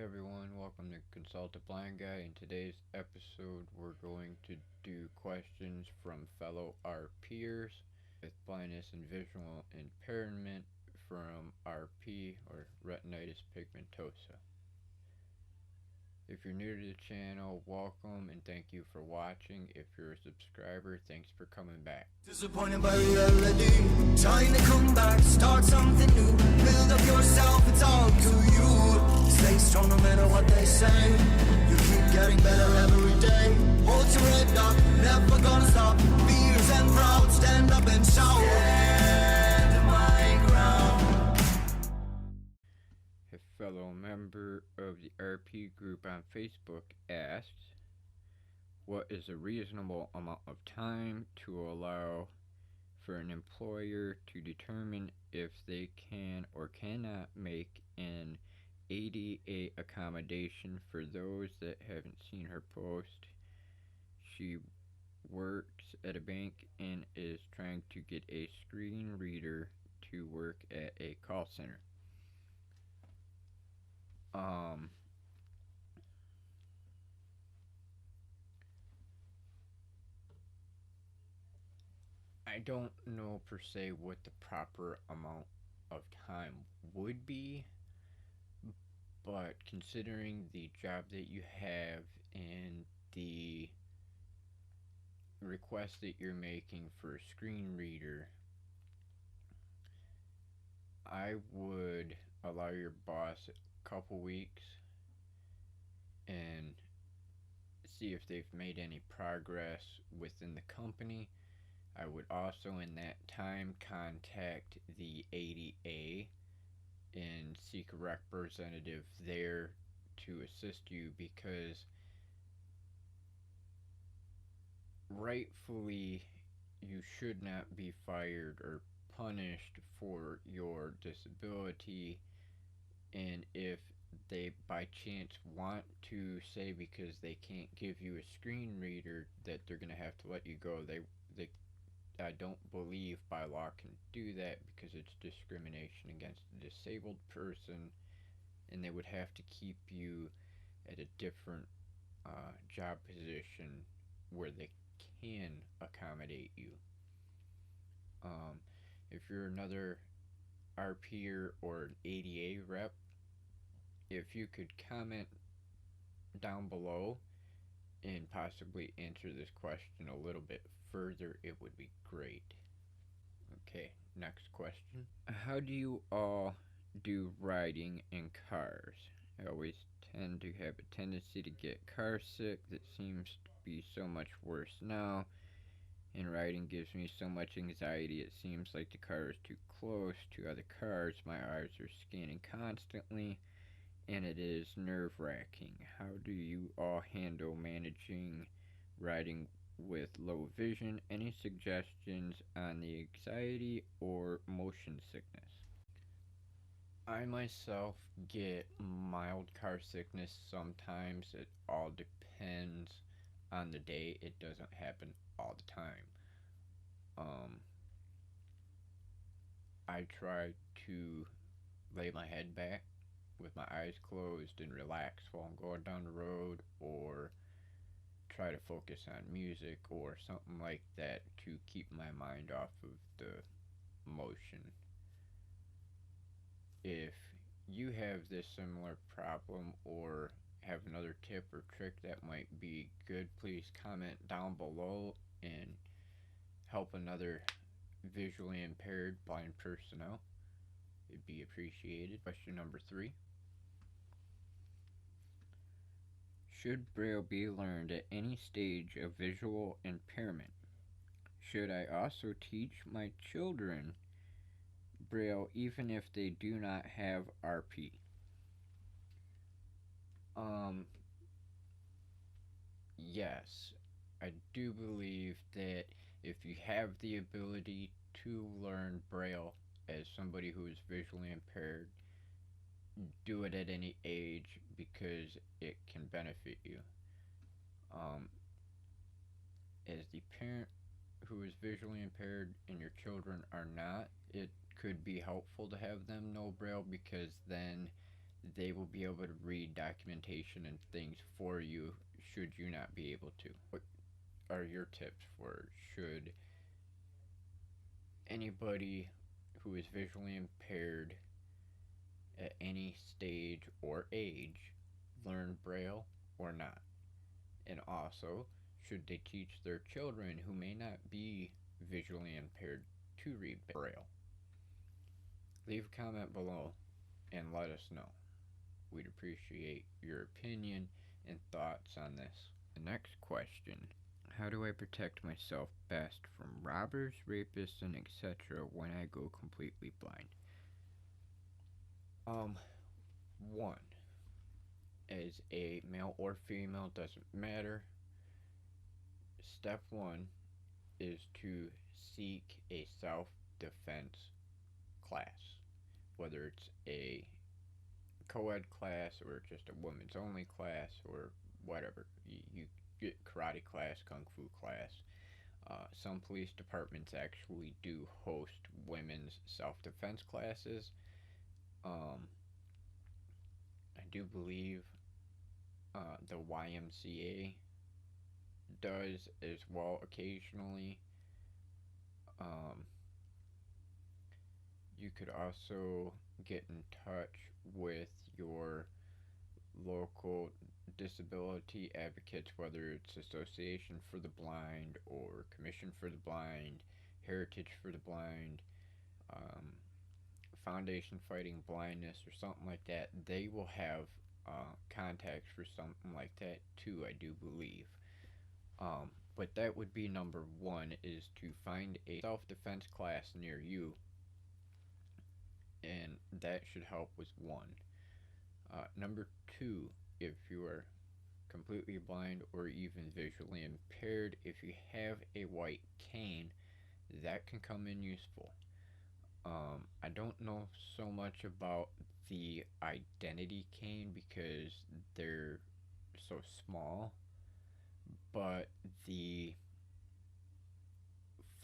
Hey everyone, welcome to Consult a Blind Guy. In today's episode, we're going to do questions from fellow RP'ers with blindness and visual impairment from RP or Retinitis Pigmentosa. If you're new to the channel, welcome and thank you for watching. If you're a subscriber, thanks for coming back. Disappointed by reality, trying to come back, start something new, build up yourself, it's all to you. Stay strong no matter what they say, you keep getting better every day. Hold your head up, never gonna stop, fears and proud, stand up and shout. Stand my ground. A fellow member of the RP group on Facebook asks, what is a reasonable amount of time to allow for an employer to determine if they can or cannot make an ADA accommodation? For those that haven't seen her post, she works at a bank and is trying to get a screen reader to work at a call center. I don't know per se what the proper amount of time would be, but considering the job that you have and the request that you're making for a screen reader, I would allow your boss a couple weeks and see if they've made any progress within the company. I would also in that time contact the ADA and seek a representative there to assist you, because rightfully you should not be fired or punished for your disability. And if they by chance want to say because they can't give you a screen reader that they're going to have to let you go, they I don't believe by law can do that, because it's discrimination against a disabled person, and they would have to keep you at a different job position where they can accommodate you. If you're another RP'er or an ADA rep, if you could comment down below and possibly answer this question a little bit further, it would be great. Okay, next question. How do you all do riding in cars? I always tend to have a tendency to get car sick. That seems to be so much worse now, and riding gives me so much anxiety. It seems like the car is too close to other cars. My eyes are scanning constantly, and it is nerve-wracking. How do you all handle managing riding with low vision? Any suggestions on the anxiety or motion sickness? I myself get mild car sickness sometimes. It all depends on the day. It doesn't happen all the time. I try to lay my head back with my eyes closed and relax while I'm going down the road, or try to focus on music or something like that to keep my mind off of the motion. If you have this similar problem or have another tip or trick that might be good, please comment down below and help another visually impaired blind person out. It'd be appreciated. Question number 3. Should Braille be learned at any stage of visual impairment? Should I also teach my children Braille even if they do not have RP? Yes, I do believe that if you have the ability to learn Braille as somebody who is visually impaired, do it at any age, because it can benefit you. As the parent who is visually impaired and your children are not, it could be helpful to have them know Braille, because then they will be able to read documentation and things for you should you not be able to. What are your tips for should anybody who is visually impaired at any stage or age learn Braille or not? And also, should they teach their children who may not be visually impaired to read Braille? Leave a comment below and let us know. We'd appreciate your opinion and thoughts on this. The next question: how do I protect myself best from robbers, rapists, and etc. when I go completely blind? One, as a male or female, doesn't matter. Step one is to seek a self-defense class, whether it's a co-ed class or just a women's only class or whatever. You get karate class, kung fu class. Some police departments actually do host women's self-defense classes. I do believe the YMCA does as well occasionally. You could also get in touch with your local disability advocates, whether it's Association for the Blind or Commission for the Blind, Heritage for the Blind, Foundation Fighting Blindness, or something like that. They will have contacts for something like that too, I do believe. But that would be number one, is to find a self-defense class near you, and that should help with one. Number two, if you are completely blind or even visually impaired, if you have a white cane, that can come in useful. I don't know so much about the identity cane because they're so small, but the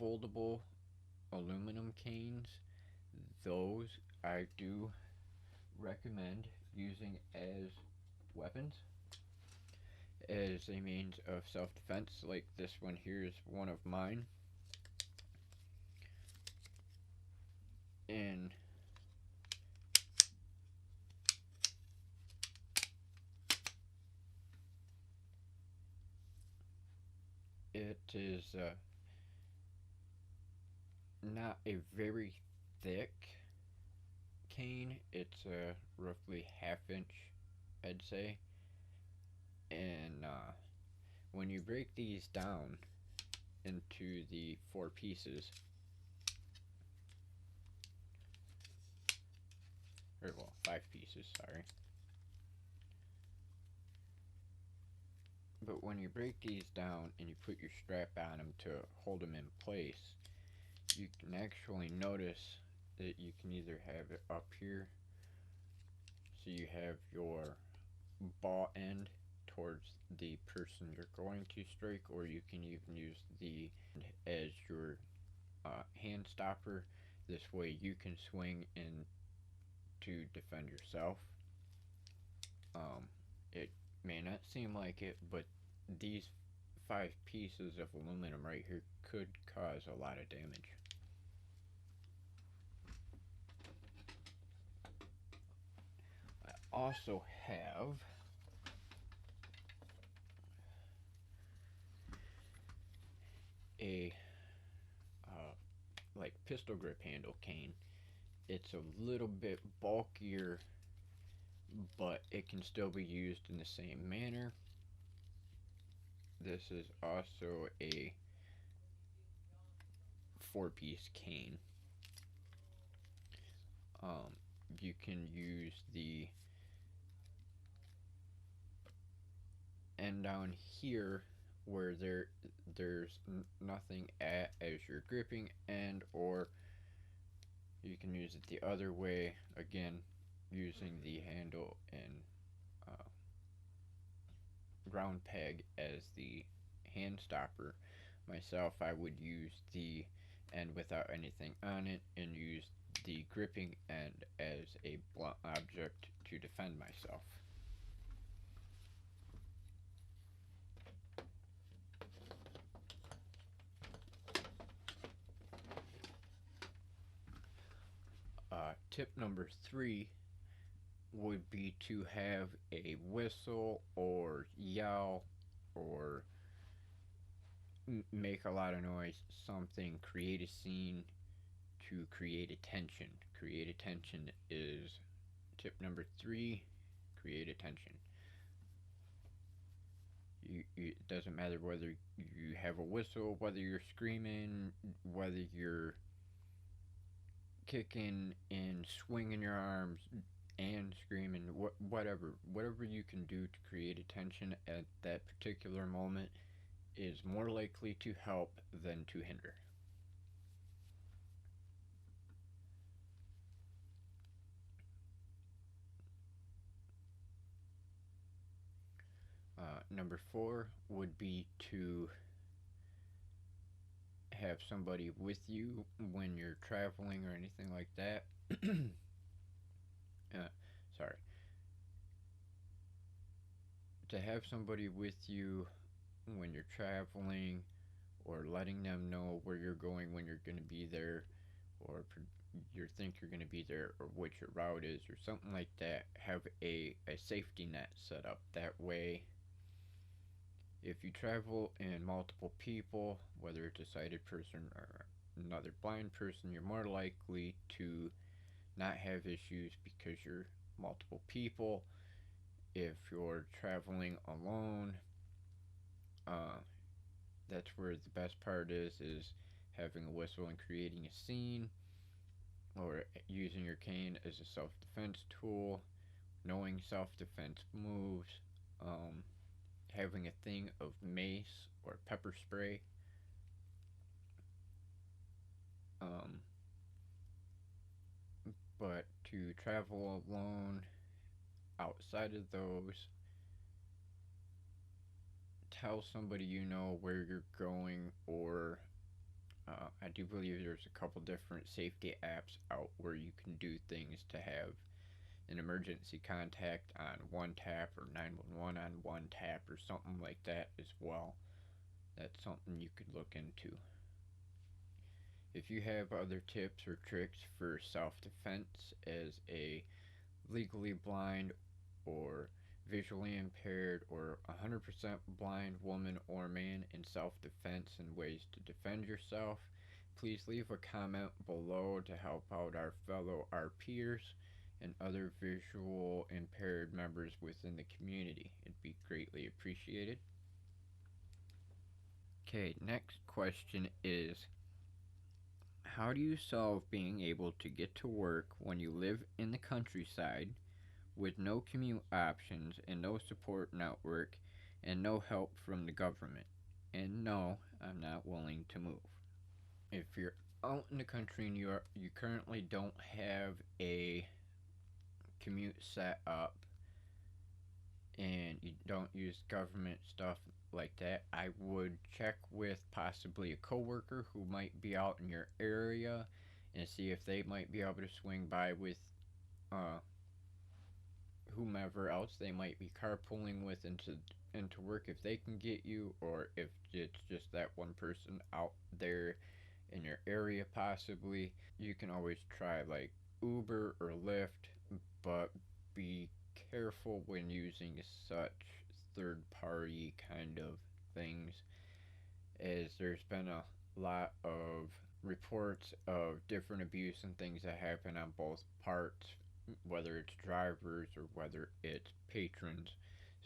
foldable aluminum canes, those I do recommend using as weapons, as a means of self-defense. Like this one here is one of mine, and it is not a very thick cane. It's roughly half-inch, I'd say. And when you break these down into the 4 pieces, or well, 5 pieces, sorry. But when you break these down and you put your strap on them to hold them in place, you can actually notice that you can either have it up here, so you have your ball end towards the person you're going to strike, or you can even use the as your hand stopper. This way you can swing in to defend yourself. It may not seem like it, but these 5 pieces of aluminum right here could cause a lot of damage. I also have a like pistol grip handle cane. It's a little bit bulkier, but it can still be used in the same manner. This is also a 4-piece cane. You can use the end down here where there's nothing at as you're gripping, and or you can use it the other way, again using the handle and round peg as the hand stopper. Myself, I would use the end without anything on it and use the gripping end as a blunt object to defend myself. Tip number 3 would be to have a whistle or yell or make a lot of noise, something, create a scene to create attention. Create attention is tip number 3. Create attention. It doesn't matter whether you have a whistle, whether you're screaming, whether you're kicking and swinging your arms and screaming, whatever you can do to create attention at that particular moment is more likely to help than to hinder. Number 4 would be to have somebody with you when you're traveling or anything like that. Sorry. To have somebody with you when you're traveling, or letting them know where you're going when you're going to be there, or you think you're going to be there, or what your route is, or something like that. Have a safety net set up. That way, if you travel and multiple people, whether it's a sighted person or another blind person, you're more likely to not have issues because you're multiple people. If you're traveling alone, that's where the best part is having a whistle and creating a scene, or using your cane as a self-defense tool, knowing self-defense moves, having a thing of mace or pepper spray. But to travel alone outside of those, tell somebody you know where you're going, or I do believe there's a couple different safety apps out where you can do things to have an emergency contact on one tap, or 911 on one tap, or something like that as well. That's something you could look into. If you have other tips or tricks for self-defense as a legally blind or visually impaired or 100% blind woman or man in self-defense and ways to defend yourself, please leave a comment below to help out our fellow RP'ers and other visual impaired members within the community. It'd be greatly appreciated. Okay, next question is, how do you solve being able to get to work when you live in the countryside with no commute options and no support network and no help from the government? And no, I'm not willing to move. If you're out in the country and you currently don't have a commute set up and you don't use government stuff like that, I would check with possibly a coworker who might be out in your area and see if they might be able to swing by with whomever else they might be carpooling with into work, if they can get you, or if it's just that one person out there in your area possibly. You can always try like Uber or Lyft, but be careful when using such third-party kind of things, as there's been a lot of reports of different abuse and things that happen on both parts, whether it's drivers or whether it's patrons.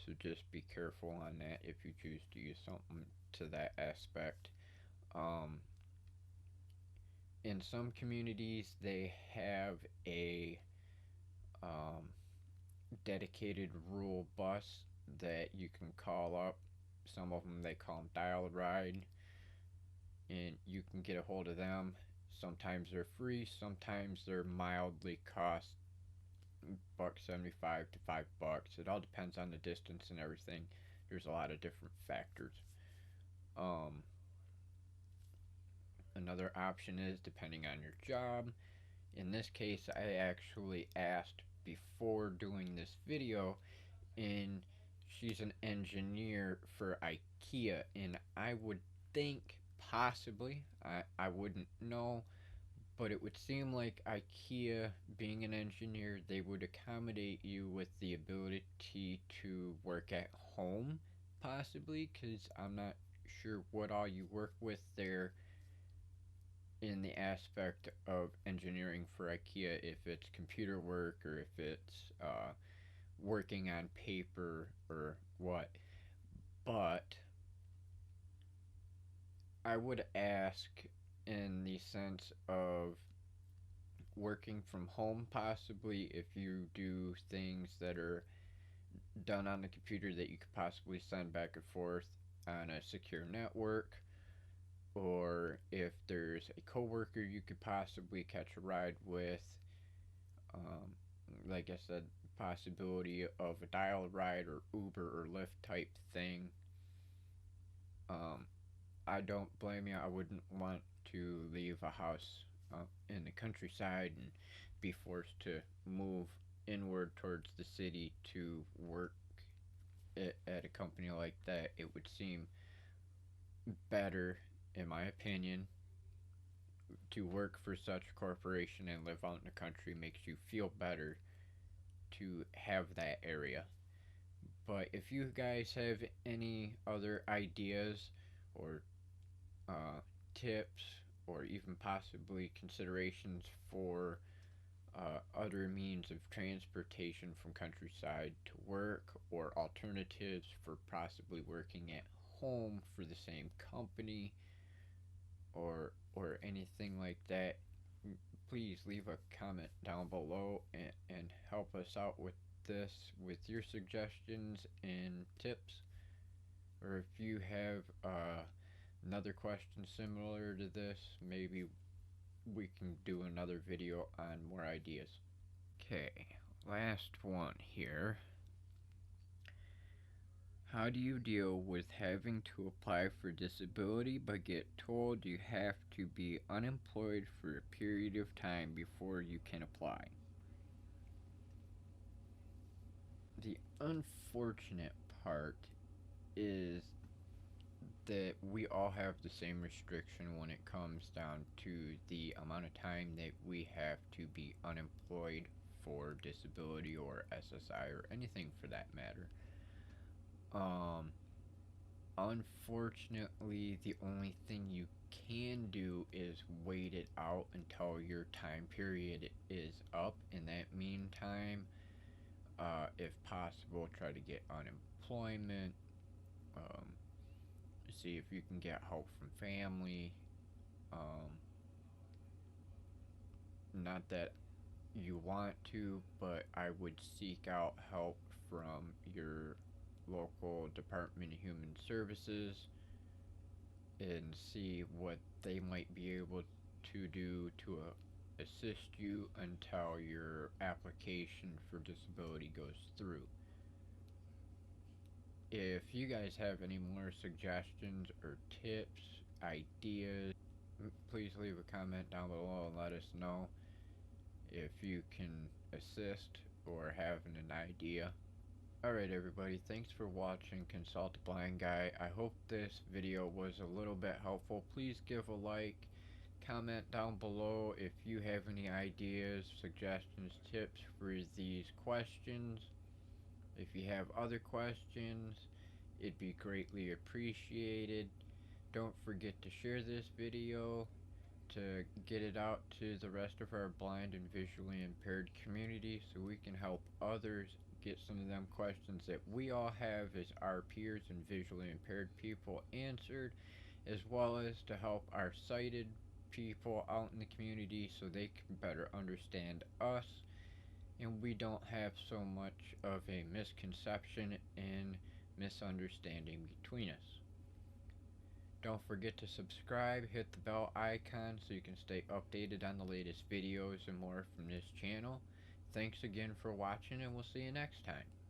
So just be careful on that if you choose to use something to that aspect. In some communities, they have a dedicated rural bus that you can call up. Some of them, they call them dial-a-ride, and you can get a hold of them. Sometimes they're free, sometimes they're mildly cost $1.75 to $5. It all depends on the distance and everything. There's a lot of different factors. Another option is, depending on your job, In this case, I actually asked before doing this video, and she's an engineer for IKEA, and I would think possibly, I wouldn't know, but it would seem like IKEA, being an engineer, they would accommodate you with the ability to work at home, possibly, because I'm not sure what all you work with there in the aspect of engineering for IKEA, if it's computer work or if it's working on paper or what. But I would ask in the sense of working from home, possibly, if you do things that are done on the computer that you could possibly send back and forth on a secure network, or if there's a coworker you could possibly catch a ride with, um, like I said, possibility of a dial ride or Uber or Lyft type thing. Um, I don't blame you. I wouldn't want to leave a house in the countryside and be forced to move inward towards the city to work at a company like that. It would seem better, in my opinion, to work for such a corporation and live out in the country. Makes you feel better to have that area. But if you guys have any other ideas or tips or even possibly considerations for other means of transportation from countryside to work, or alternatives for possibly working at home for the same company, or anything like that, please leave a comment down below and help us out with this, with your suggestions and tips. Or if you have another question similar to this, maybe we can do another video on more ideas. Okay, last one here. How do you deal with having to apply for disability but get told you have to be unemployed for a period of time before you can apply? The unfortunate part is that we all have the same restriction when it comes down to the amount of time that we have to be unemployed for disability or SSI or anything for that matter. Unfortunately, the only thing you can do is wait it out until your time period is up. In that meantime, if possible, try to get unemployment. Um, See if you can get help from family. Not that you want to, but I would seek out help from your local Department of Human Services and see what they might be able to do to assist you until your application for disability goes through. If you guys have any more suggestions or tips, ideas, please leave a comment down below and let us know if you can assist or have an idea. Alright everybody, thanks for watching Consult a Blind Guy. I hope this video was a little bit helpful. Please give a like, comment down below if you have any ideas, suggestions, tips for these questions. If you have other questions, it'd be greatly appreciated. Don't forget to share this video to get it out to the rest of our blind and visually impaired community so we can help others get some of them questions that we all have as our peers and visually impaired people answered, as well as to help our sighted people out in the community so they can better understand us and we don't have so much of a misconception and misunderstanding between us. Don't forget to subscribe, hit the bell icon so you can stay updated on the latest videos and more from this channel. Thanks again for watching, and we'll see you next time.